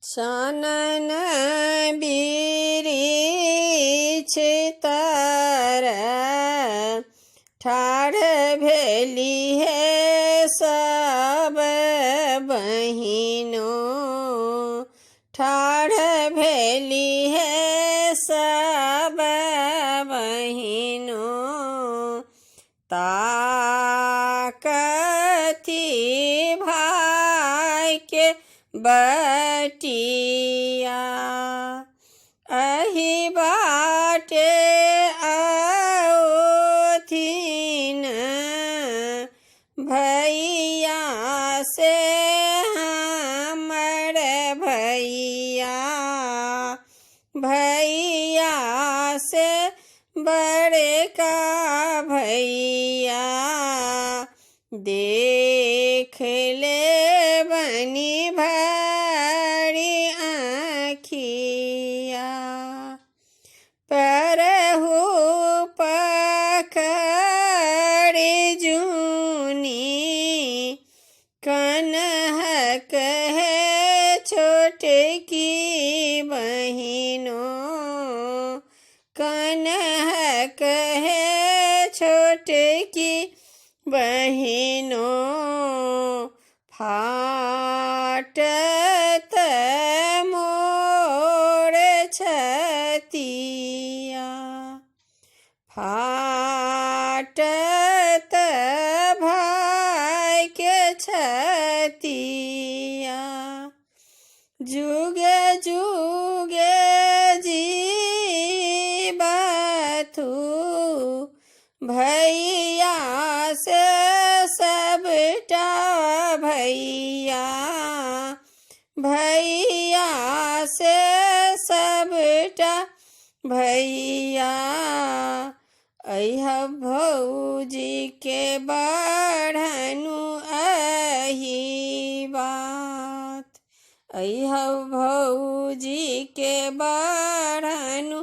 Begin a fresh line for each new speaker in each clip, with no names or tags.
चानन बिरिछ तर ठाढ़ भेली है सब बहिनों, ठाढ़ भेली है सब बहिनों। ताकथी भाई के बटिया, अही बाटे आओथिन भैया से हमर भैया, भैया से बड़का भैया। देख ले बनी भरी आँखिया, परहु पकड़ जूनी कनहक है छोटकी बहिनों, कनहक है छोटकी बहिनों। फाटत मोर छतिया, फाटत भाई के छतिया। जुगे जुगे जीवथु भैया से सबटा भैया, भैया से सबटा भैया। अइह भौजी के बढ़नु अही बात, अइह भौजी के बढ़नु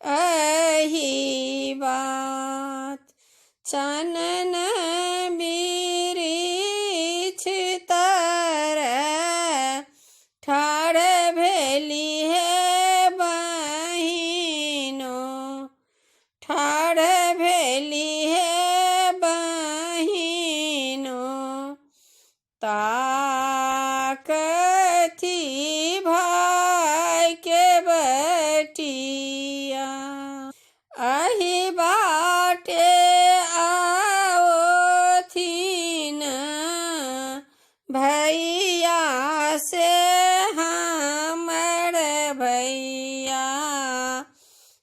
अही बात। चानन बिरिछ तर ठाढ़ भेली है बहिनों, ठाढ़ भेली है बहिनों। ताकथी भाई के बटिया, अही बाटे आओथिन भैया से हमर भैया।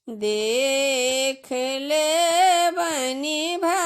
देख ले बनी भा